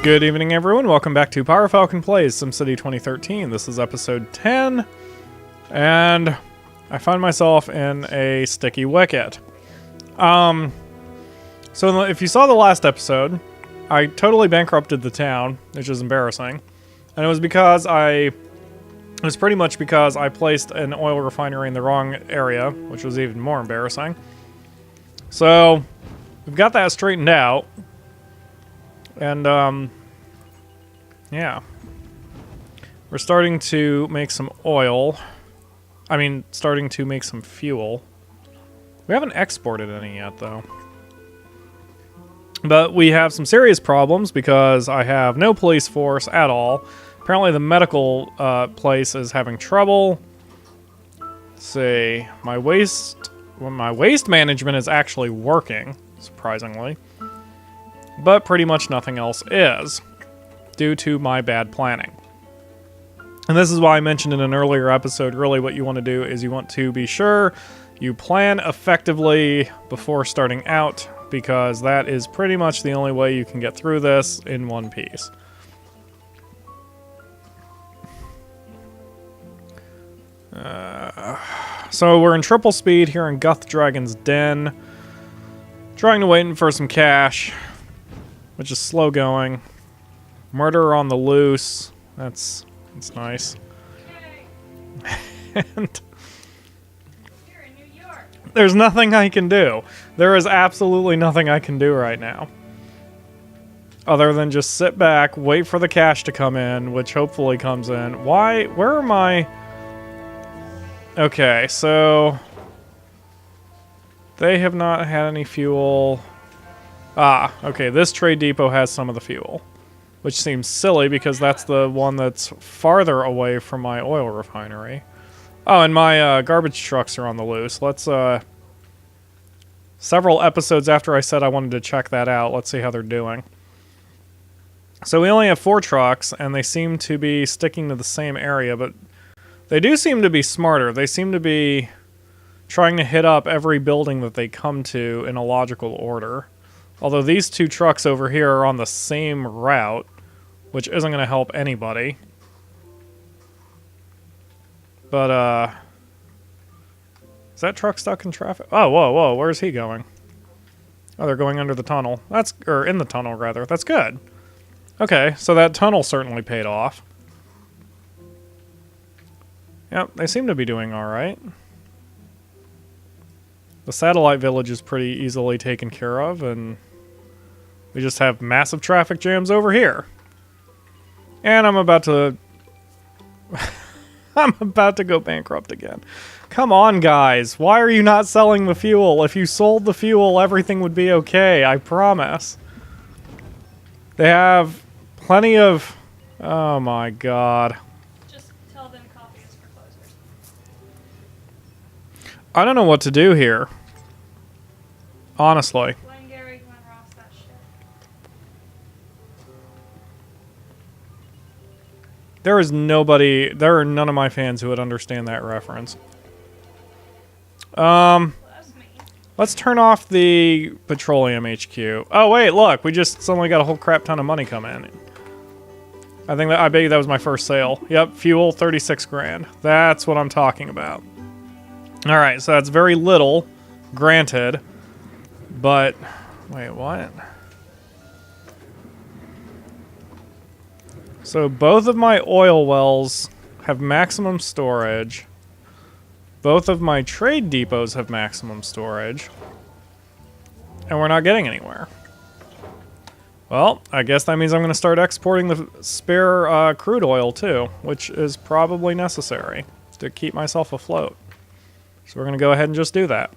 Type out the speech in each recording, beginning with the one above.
Good evening, everyone. Welcome back to PyroFalkon Plays SimCity 2013. This is episode 10, and I find myself in a sticky wicket. So if you saw the last episode, I totally bankrupted the town, which is embarrassing, and it was pretty much because I placed an oil refinery in the wrong area, which was even more embarrassing. So we've got that straightened out. And, yeah. We're starting to make some oil. I mean, starting to make some fuel. We haven't exported any yet, though. But we have some serious problems because I have no police force at all. Apparently the medical place is having trouble. Let's see. My waste management is actually working, surprisingly. But pretty much nothing else is, due to my bad planning. And this is why I mentioned in an earlier episode, really what you want to do is you want to be sure you plan effectively before starting out, because that is pretty much the only way you can get through this in one piece. So we're in triple speed here in Guth Dragon's Den, trying to wait for some cash, which is slow going. Murder on the loose. That's nice. And you're in New York. There's nothing I can do. There is absolutely nothing I can do right now. Other than just sit back, wait for the cash to come in, which hopefully comes in. Why? Where am I? Okay, so they have not had any fuel. Ah, okay, this trade depot has some of the fuel, which seems silly because that's the one that's farther away from my oil refinery. Oh, and my garbage trucks are on the loose. Let's, several episodes after I said I wanted to check that out, let's see how they're doing. So we only have 4 trucks, and they seem to be sticking to the same area, but they do seem to be smarter. They seem to be trying to hit up every building that they come to in a logical order. Although these 2 trucks over here are on the same route, which isn't going to help anybody. But, is that truck stuck in traffic? Oh, whoa, where's he going? Oh, they're going under the tunnel. Or in the tunnel, rather. That's good. Okay, so that tunnel certainly paid off. Yep, they seem to be doing alright. The satellite village is pretty easily taken care of, and we just have massive traffic jams over here. And I'm about to... I'm about to go bankrupt again. Come on, guys. Why are you not selling the fuel? If you sold the fuel, everything would be okay. I promise. They have plenty of... Oh my god. Just tell them coffee is for closers. I don't know what to do here. Honestly. Glenn Gary, Glenn Ross, that shit. There are none of my fans who would understand that reference. Well, that's me. Let's turn off the petroleum HQ. Oh wait, look, we just suddenly got a whole crap ton of money come in. I bet you that was my first sale. Yep, fuel, 36 grand. That's what I'm talking about. Alright, so that's very little, granted, but... Wait, what? So both of my oil wells have maximum storage. Both of my trade depots have maximum storage. And we're not getting anywhere. Well, I guess that means I'm going to start exporting the spare crude oil too, which is probably necessary to keep myself afloat. So we're going to go ahead and just do that.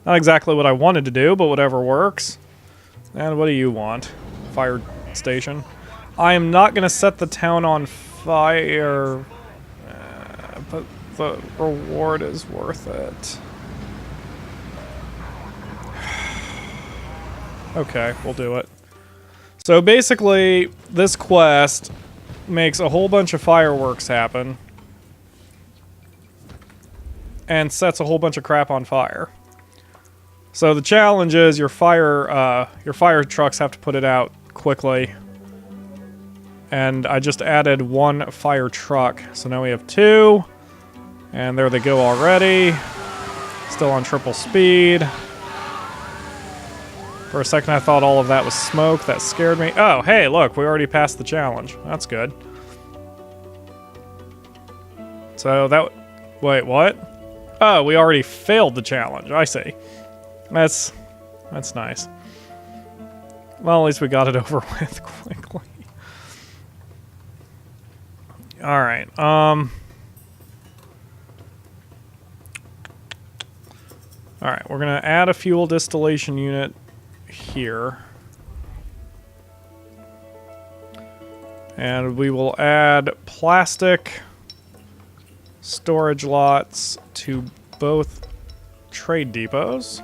Not exactly what I wanted to do, but whatever works. And what do you want? Fire station. I am not going to set the town on fire, but the reward is worth it. Okay, we'll do it. So basically, this quest makes a whole bunch of fireworks happen and sets a whole bunch of crap on fire. So the challenge is your fire trucks have to put it out quickly. And I just added 1 fire truck. So now we have 2. And there they go already. Still on triple speed. For a second I thought all of that was smoke. That scared me. Oh, hey, look, we already passed the challenge. That's good. So that... Wait, what? Oh, we already failed the challenge. I see. That's nice. Well, at least we got it over with quickly. Alright, Alright, we're gonna add a fuel distillation unit here. And we will add plastic storage lots to both trade depots.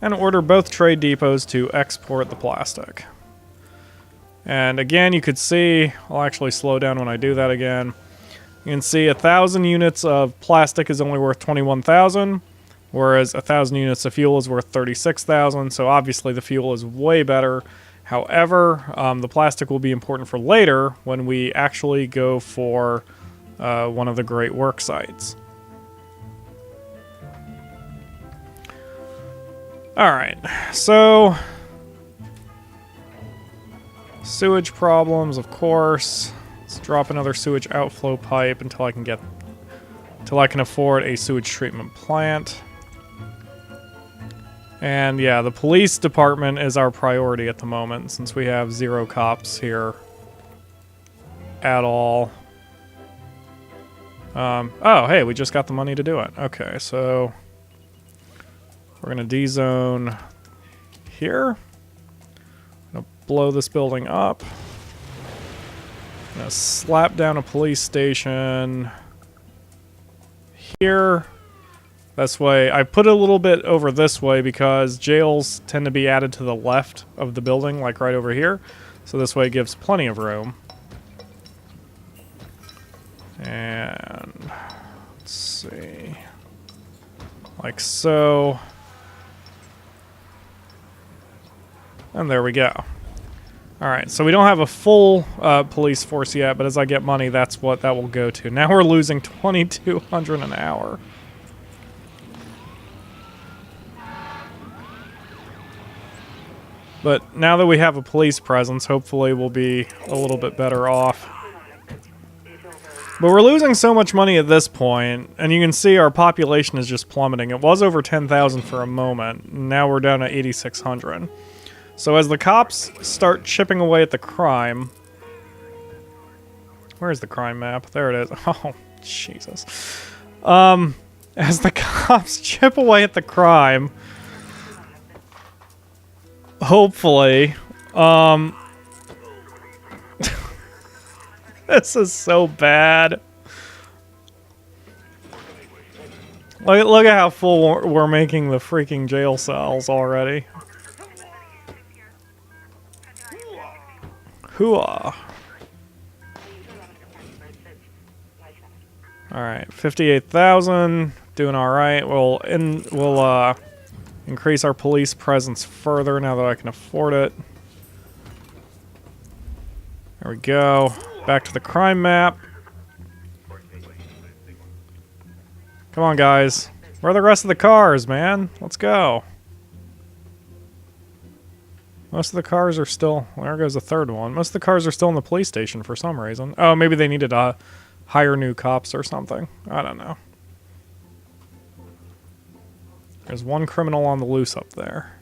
And order both trade depots to export the plastic. And again, you could see, I'll actually slow down when I do that again. You can see 1,000 units of plastic is only worth 21,000, whereas 1,000 units of fuel is worth 36,000. So obviously the fuel is way better. However, the plastic will be important for later when we actually go for one of the great work sites. Alright, so sewage problems, of course. Let's drop another sewage outflow pipe until I can afford a sewage treatment plant. And yeah, the police department is our priority at the moment since we have 0 cops here at all. Oh, hey, we just got the money to do it. Okay, so we're gonna D-zone here. Gonna blow this building up. Gonna slap down a police station here. This way, I put it a little bit over this way because jails tend to be added to the left of the building, like right over here. So this way it gives plenty of room. And let's see, like so. And there we go. Alright, so we don't have a full police force yet, but as I get money, that's what that will go to. Now we're losing 2,200 an hour. But now that we have a police presence, hopefully we'll be a little bit better off. But we're losing so much money at this point, and you can see our population is just plummeting. It was over 10,000 for a moment, and now we're down to 8,600. So as the cops start chipping away at the crime... Where's the crime map? There it is. Oh, Jesus. As the cops chip away at the crime... Hopefully, this is so bad. Look at how full we're making the freaking jail cells already. Hooah. Alright, 58,000. Doing alright. We'll increase our police presence further now that I can afford it. There we go. Back to the crime map. Come on, guys. Where are the rest of the cars, man? Let's go. Most of the cars are still... There goes the third one. Most of the cars are still in the police station for some reason. Oh, maybe they needed to hire new cops or something. I don't know. There's one criminal on the loose up there.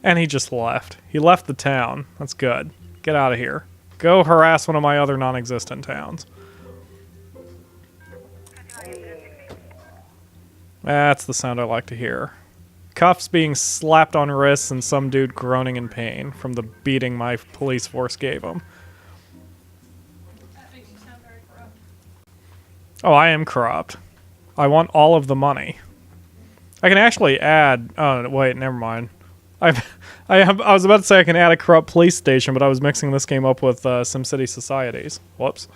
And he just left. He left the town. That's good. Get out of here. Go harass one of my other non-existent towns. That's the sound I like to hear. Cuffs being slapped on wrists and some dude groaning in pain from the beating my police force gave him. That makes you sound very corrupt. Oh, I am corrupt. I want all of the money. I can actually add... Oh, wait, never mind. I was about to say I can add a corrupt police station, but I was mixing this game up with SimCity Societies. Whoops.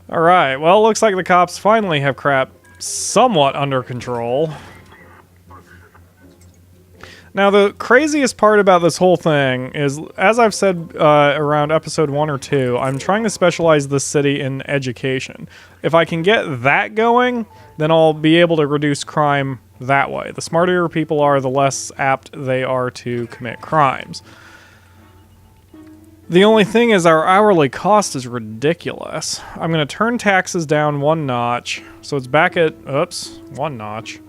Alright, well, it looks like the cops finally have crap somewhat under control. Now, the craziest part about this whole thing is, as I've said around episode 1 or 2, I'm trying to specialize this city in education. If I can get that going, then I'll be able to reduce crime that way. The smarter your people are, the less apt they are to commit crimes. The only thing is our hourly cost is ridiculous. I'm going to turn taxes down 1 notch, so it's back at, oops, 1 notch,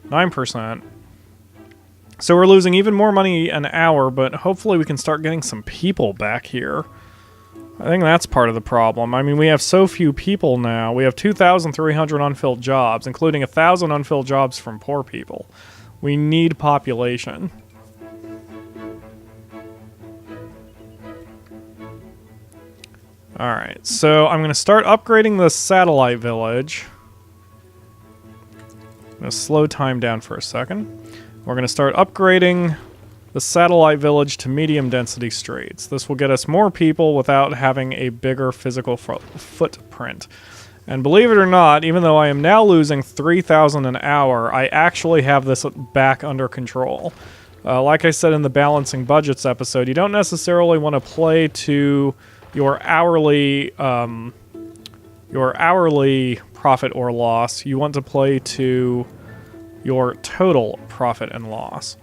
9%. So we're losing even more money an hour, but hopefully we can start getting some people back here. I think that's part of the problem. I mean, we have so few people now. We have 2,300 unfilled jobs, including 1,000 unfilled jobs from poor people. We need population. Alright, so I'm going to start upgrading the satellite village. I'm going to slow time down for a second. We're going to start upgrading the satellite village to medium density streets. This will get us more people without having a bigger physical footprint. And believe it or not, even though I am now losing 3,000 an hour, I actually have this back under control. Like I said in the balancing budgets episode, you don't necessarily want to play to your hourly profit or loss. You want to play to your total profit and loss.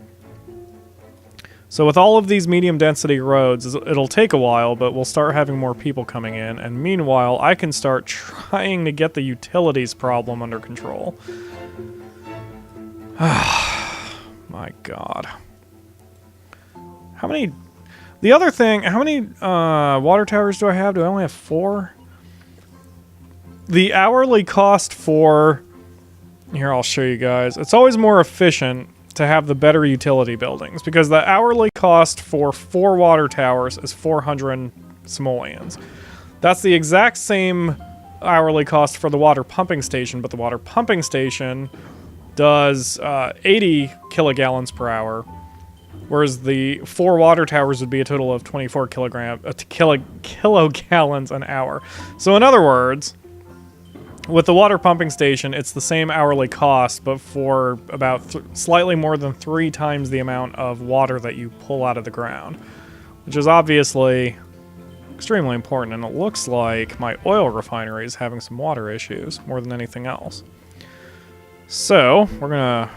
So with all of these medium density roads, it'll take a while, but we'll start having more people coming in, and meanwhile, I can start trying to get the utilities problem under control. My God. How many... The other thing, how many water towers do I have? Do I only have 4? The hourly cost for... Here, I'll show you guys. It's always more efficient to have the better utility buildings, because the hourly cost for 4 water towers is 400 simoleons. That's the exact same hourly cost for the water pumping station, but the water pumping station does 80 kilogallons per hour, whereas the 4 water towers would be a total of 24 kilogallons an hour. So in other words, with the water pumping station, it's the same hourly cost, but for about slightly more than 3 times the amount of water that you pull out of the ground, which is obviously extremely important, and it looks like my oil refinery is having some water issues more than anything else. So, we're gonna,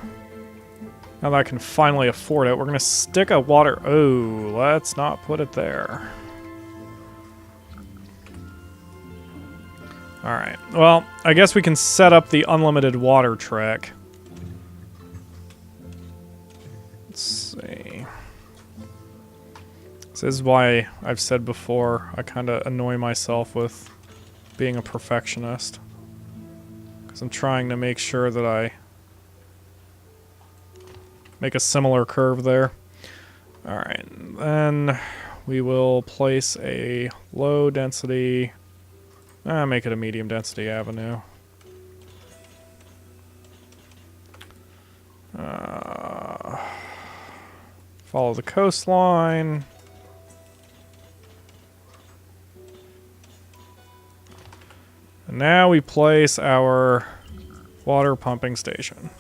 now that I can finally afford it, we're gonna stick a water, oh, let's not put it there. Alright, well, I guess we can set up the unlimited water trick. Let's see. This is why I've said before, I kind of annoy myself with being a perfectionist. Because I'm trying to make sure that I make a similar curve there. Alright, then we will place a low density... make it a medium density avenue. Follow the coastline. And now we place our water pumping station.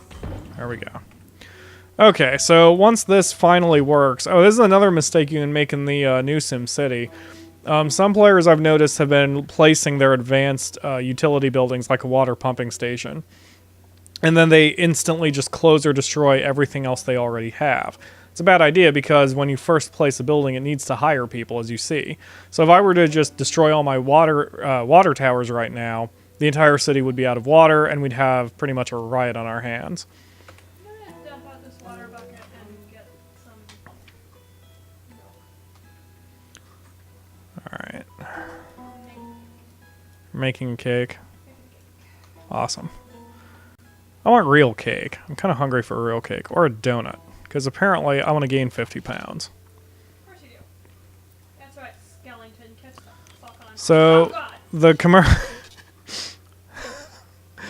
There we go. Okay, so once this finally works... Oh, this is another mistake you can make in the new SimCity. Some players I've noticed have been placing their advanced utility buildings like a water pumping station, and then they instantly just close or destroy everything else they already have. It's a bad idea because when you first place a building, it needs to hire people, as you see. So if I were to just destroy all my water towers right now, the entire city would be out of water, and we'd have pretty much a riot on our hands. I'm gonna dump out this water bucket and get some... Alright. Making a cake. Awesome. I want real cake. I'm kind of hungry for a real cake. Or a donut. Because apparently I want to gain 50 pounds. Of course you do. That's right, skeleton. Catch the fuck on. So, Oh, God. the commercial...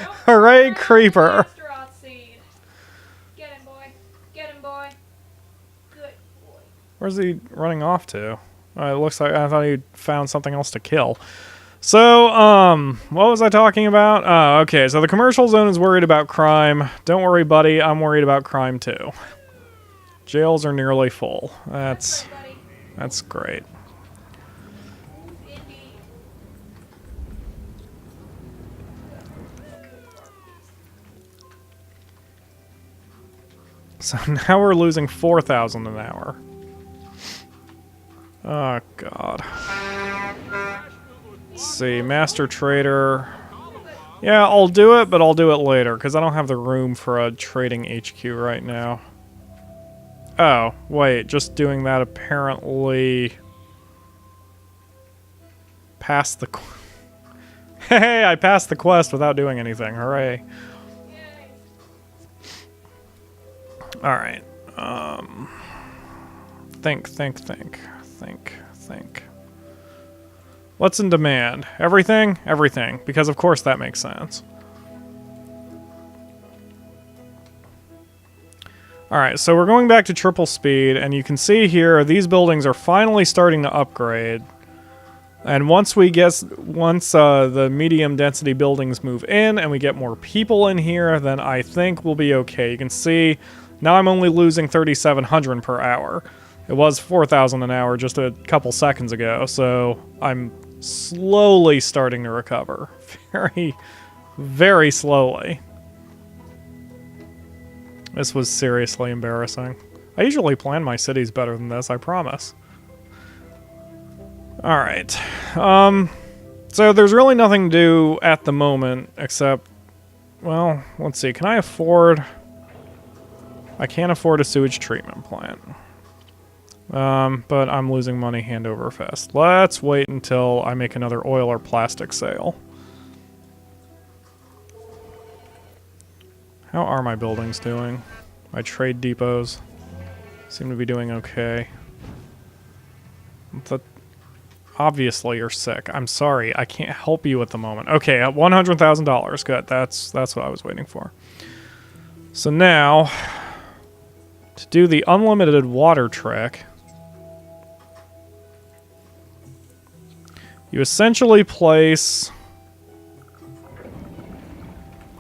Nope. Hooray, creeper! Astaroth seed. Get him, boy. Get him, boy. Good boy. Where's he running off to? It looks like I thought he found something else to kill. So, what was I talking about? Oh, okay, so the commercial zone is worried about crime. Don't worry, buddy, I'm worried about crime too. Jails are nearly full. That's great. Indeed. So now we're losing 4,000 an hour. Oh, God. Let's see, Master Trader. Yeah, I'll do it, but I'll do it later, because I don't have the room for a trading HQ right now. Oh, wait, just doing that apparently... passed the... Hey, I passed the quest without doing anything, hooray. Alright, think. What's in demand? Everything? Everything, because of course that makes sense. Alright, so we're going back to triple speed, and you can see here, these buildings are finally starting to upgrade. And once the medium density buildings move in, and we get more people in here, then I think we'll be okay. You can see, now I'm only losing 3,700 per hour. It was 4,000 an hour just a couple seconds ago, so I'm slowly starting to recover. Very, very slowly. This was seriously embarrassing. I usually plan my cities better than this, I promise. Alright. So there's really nothing to do at the moment, except... Well, let's see. Can I afford... I can't afford a sewage treatment plant. But I'm losing money hand over fist. Let's wait until I make another oil or plastic sale. How are my buildings doing? My trade depots seem to be doing okay. Obviously you're sick. I'm sorry. I can't help you at the moment. Okay, at $100,000. Good. That's what I was waiting for. So now, to do the unlimited water trick, you essentially place...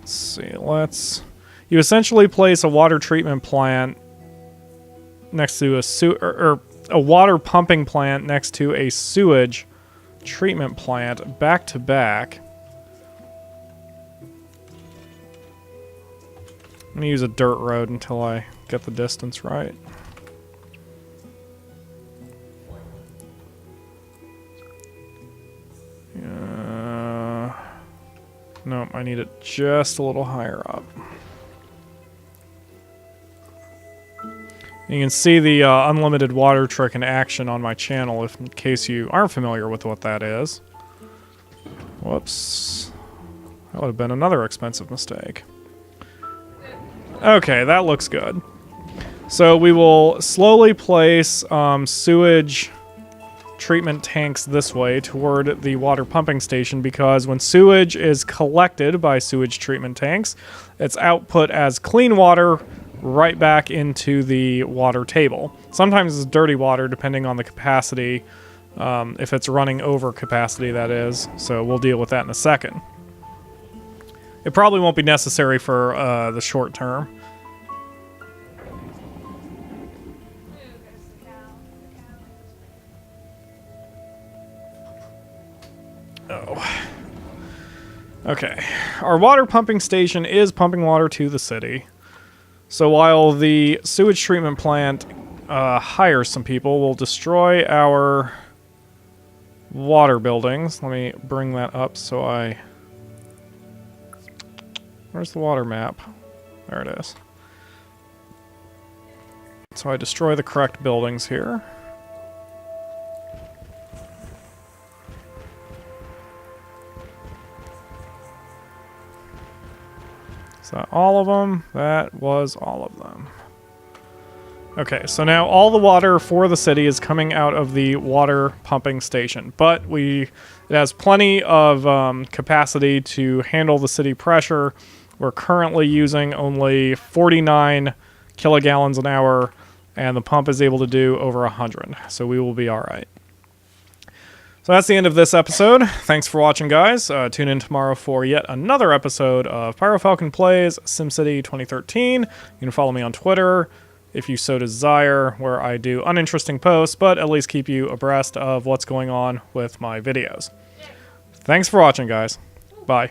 Let's see, you essentially place a water treatment plant next to a water pumping plant next to a sewage treatment plant back to back. I'm gonna use a dirt road until I get the distance right. Nope, I need it just a little higher up. You can see the unlimited water trick in action on my channel in case you aren't familiar with what that is. Whoops. That would have been another expensive mistake. Okay, that looks good. So we will slowly place sewage treatment tanks this way toward the water pumping station, because when sewage is collected by sewage treatment tanks, it's output as clean water right back into the water table. Sometimes it's dirty water depending on the capacity, if it's running over capacity, that is. So we'll deal with that in a second. It probably won't be necessary for the short term. Oh. Okay. Our water pumping station is pumping water to the city. So while the sewage treatment plant hires some people, we'll destroy our water buildings. Let me bring that up so I... Where's the water map? There it is. So I destroy the correct buildings here. Is that all of them? That was all of them. Okay, so now all the water for the city is coming out of the water pumping station, but it has plenty of capacity to handle the city pressure. We're currently using only 49 kilogallons an hour, and the pump is able to do over 100, so we will be all right. So that's the end of this episode. Thanks for watching, guys. Tune in tomorrow for yet another episode of PyroFalkon Plays SimCity 2013. You can follow me on Twitter if you so desire, where I do uninteresting posts, but at least keep you abreast of what's going on with my videos. Thanks for watching, guys. Bye.